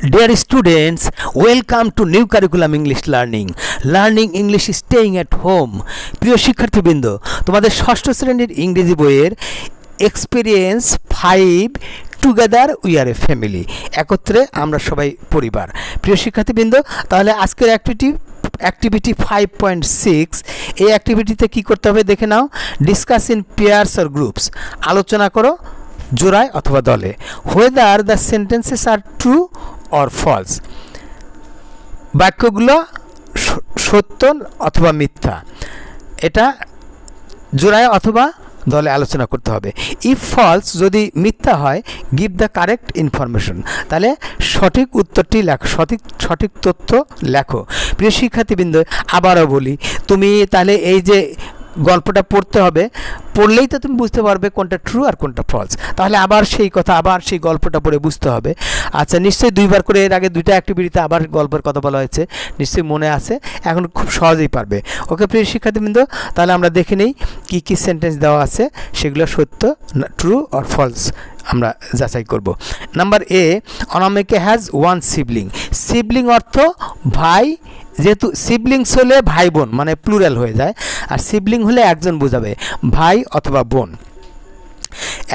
Dear students, welcome to new curriculum English learning. Learning English staying at home. প্রিয় শিক্ষার্থীবৃন্দ, তোমাদের ষষ্ঠ শ্রেণীর ইংরেজি বইয়ের experience 5 together we are A family, একত্রে আমরা সবাই পরিবার। প্রিয় শিক্ষার্থীবৃন্দ, তাহলে আজকের অ্যাক্টিভিটি 5.6 এই অ্যাক্টিভিটিতে কি করতে হবে দেখে নাও। Discuss in pairs or groups, আলোচনা করো জোড়ায় অথবা দলে। Whether the sentences are true or false, বাক্যগুলো সত্য অথবা মিথ্যা, এটা জোড়ায় অথবা দলে আলোচনা করতে হবে। ইফ ফলস, যদি মিথ্যা হয়, গিভ দ্য কারেক্ট ইনফরমেশন, তাহলে সঠিক উত্তরটি লেখো, সঠিক তথ্য লেখো। প্রিয় শিক্ষার্থীবৃন্দ, আবারও বলি, তুমি তাহলে এই যে গল্পটা পড়তে হবে, পড়লেই তো তুমি বুঝতে পারবে কোনটা ট্রু আর কোনটা ফলস। তাহলে আবার সেই কথা, আবার সেই গল্পটা পড়ে বুঝতে হবে। আচ্ছা, নিশ্চয়ই দুইবার করে এর আগে দুইটা অ্যাক্টিভিটিতে আবার গল্পের কথা বলা হয়েছে, নিশ্চয়ই মনে আছে, এখন খুব সহজেই পারবে। ওকে প্রিয় শিক্ষার্থীবৃন্দ, তাহলে আমরা দেখে নিই কী কী সেন্টেন্স দেওয়া আছে, সেগুলো সত্য, ট্রু আর ফলস আমরা যাচাই করব। Number A, Anamika has one sibling. Sibling অর্থ ভাই, যেহেতু সিবলিংস হলে ভাই বোন মানে প্লুরাল হয়ে যায়, আর সিবলিং হলে একজন বোঝাবে, ভাই অথবা বোন,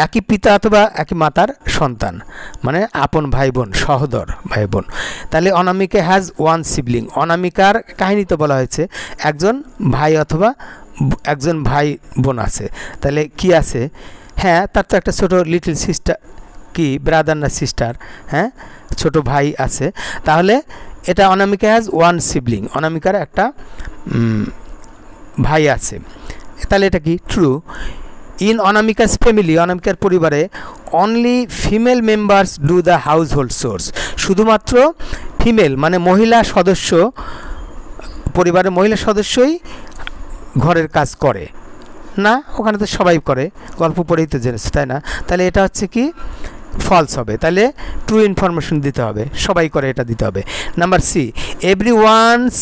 একই পিতা অথবা একই মাতার সন্তান, মানে আপন ভাই বোন, সহোদর ভাই বোন। তাহলে অনামিকা হ্যাজ ওয়ান সিবলিং, অনামিকার কাহিনীতে বলা হয়েছে একজন ভাই অথবা একজন ভাই বোন আছে। তাহলে কি আছে? হ্যাঁ, তার তো একটা ছোটো লিটল সিস্টার, কি ব্রাদার না সিস্টার, হ্যাঁ ছোট ভাই আছে। তাহলে এটা অনামিকা হ্যাজ ওয়ান সিবলিং, অনামিকার একটা ভাই আছে, তাহলে এটা কি ট্রু। ইন অনামিকাস ফ্যামিলি, অনামিকার পরিবারে only female members do the household source, শুধুমাত্র ফিমেল মানে মহিলা সদস্য, পরিবারের মহিলা সদস্যই ঘরের কাজ করে না, ওখানে তো সবাই করে, গল্প পড়েই তো জেনেছে, তাই না? তাহলে এটা হচ্ছে কি ফলস হবে, তাহলে ট্রু ইনফরমেশন দিতে হবে, সবাই করে এটা দিতে হবে। Number C, every one's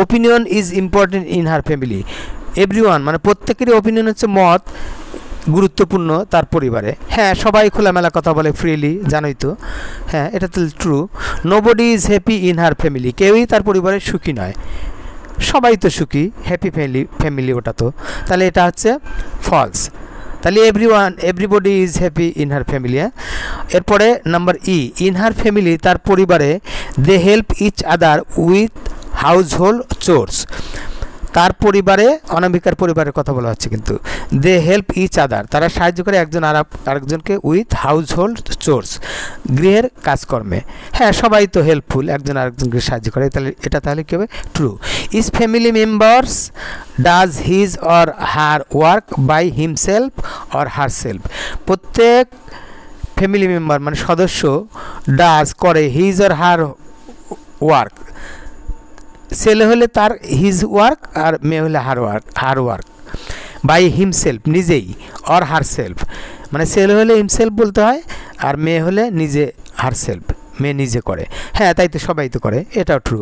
opinion is important in her family. Every one মানে প্রত্যেকেরই ওপিনিয়ন হচ্ছে মত গুরুত্বপূর্ণ তার পরিবারে। হ্যাঁ, সবাই খোলামেলা কথা বলে ফ্রিলি, জানোই তো, হ্যাঁ এটা তো true. Nobody is happy in her family, কেউই তার পরিবারে সুখী নয়, সবাই তো সুখী, হ্যাপি ফ্যামিলি ওটা তো, তাহলে এটা হচ্ছে ফলস। তাহলে everybody is happy in her family. এরপরে number E, in her family, তার পরিবারে they help each other with household chores, তার পরিবারে অনামিকার পরিবারের কথা বলা হচ্ছে, কিন্তু দে হেল্প ইচ আদার, তারা সাহায্য করে একজন আরেকজনকে উইথ হাউস হোল্ড চোরস, গৃহের কাজকর্মে। হ্যাঁ, সবাই তো হেল্পফুল, একজন আরেকজনকে সাহায্য করে, তাহলে এটা তাহলে কী হবে true. Is family members does his or her work by himself or herself, প্রত্যেক ফ্যামিলি মেম্বার মানে সদস্য ডাজ করে হিজ অর হার ওয়ার্ক, ছেলে হলে তার হিজ ওয়ার্ক আর মেয়ে হলে হার ওয়ার্ক বাই হিমসেলফ নিজেই, অর হার সেলফ মানে ছেলে হলে হিমসেলফ বলতে হয়, আর মেয়ে হলে নিজে হার সেলফ, মেয়ে নিজে করে। হ্যাঁ, তাই তো সবাই তো করে, এটাও true.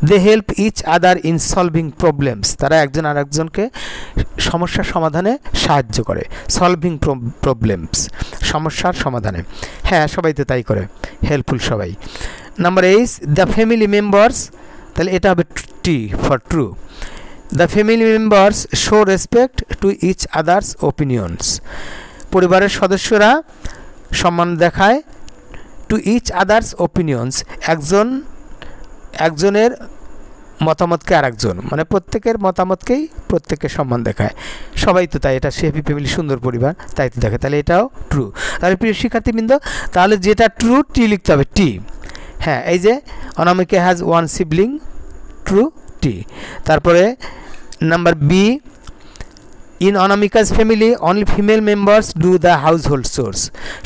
They help each other in solving problems, তারা একজন আর একজনকে সমস্যার সমাধানে সাহায্য করে, সলভিং প্রবলেমস সমস্যার সমাধানে। হ্যাঁ, সবাই তো তাই করে, হেল্পফুল সবাই। নাম্বার 8, দ্য ফ্যামিলি মেম্বার্স, তাহলে এটা হবে T for true. The family members show respect to each others opinions, পরিবারের সদস্যরা সম্মান দেখায় টু ইচ আদার্স ওপিনিয়নস, একজনের মতামতকে আরেকজন, মানে প্রত্যেকের মতামতকেই প্রত্যেকের সম্মান দেখায়, সবাই তো তাই, এটা হ্যাপি ফ্যামিলি, সুন্দর পরিবার, তাই তো দেখে, তাহলে এটাও ট্রু। তাহলে প্রিয় শিক্ষার্থীবৃন্দ, তাহলে যেটা ট্রু টি লিখতে হবে, টি। হ্যাঁ, এই যে Anamika has one sibling, true, T. তারপরে number B, in Anamika's family only female members do the household source,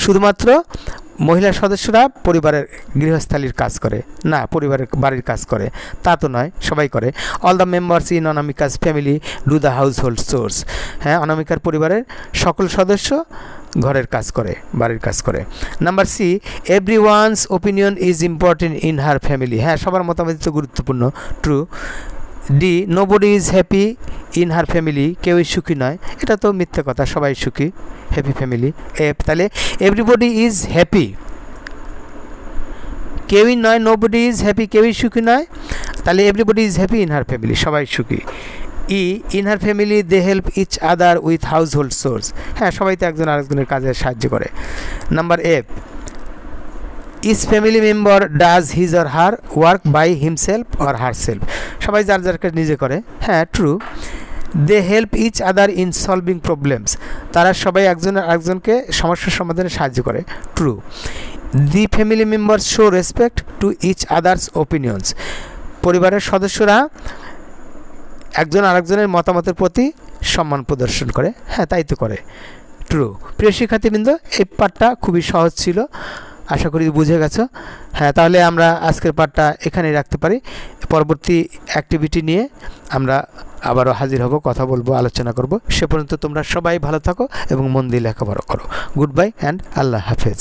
শুধুমাত্র মহিলা সদস্যরা পরিবারের গৃহস্থালির কাজ করে না, পরিবারের বাড়ির কাজ করে, তা তো নয়, সবাই করে। All the members in Anamika's family do the household source, হ্যাঁ অনামিকার পরিবারের সকল সদস্য ঘরের কাজ করে, বাড়ির কাজ করে। Number C, every one's opinion is important in her family, হ্যাঁ সবার মতামত তো গুরুত্বপূর্ণ, true. D, nobody is happy in her family, কেউই সুখী নয়, এটা তো মিথ্যে কথা, সবাই সুখী, হ্যাপি ফ্যামিলি। তাহলে এভরিবডি ইজ হ্যাপি কেউই নয়, নোবডি ইজ হ্যাপি, কেউই সুখী নয়, তাহলে everybody is happy in her family, সবাই সুখী। E in her family they help each other with household source, হ্যাঁ সবাই তো একজন আরেকজনের কাজে সাহায্য করে। Number F, each family member does his or her work by himself or herself, সবাই যার যার কাজ নিজে করে, হ্যাঁ true. They help each other in solving problems, তারা সবাই একজন আরেকজনকে সমস্যার সমাধানে সাহায্য করে, true. The family members show respect to each others opinions, পরিবারের সদস্যরা একজন আরেকজনের মতামতের প্রতি সম্মান প্রদর্শন করে, হ্যাঁ তাই তো করে, ট্রু। প্রিয় শিক্ষার্থীবৃন্দ, এই পাঠটা খুবই সহজ ছিল, আশা করি বুঝে গেছো। হ্যাঁ তাহলে আমরা আজকের পাঠটা এখানেই রাখতে পারি, পরবর্তী অ্যাক্টিভিটি নিয়ে আমরা আবারও হাজির হব, কথা বলবো, আলোচনা করব। সে পর্যন্ত তোমরা সবাই ভালো থাকো এবং মন দিয়ে লেখাপড়া করো। গুড বাই অ্যান্ড আল্লাহ হাফেজ।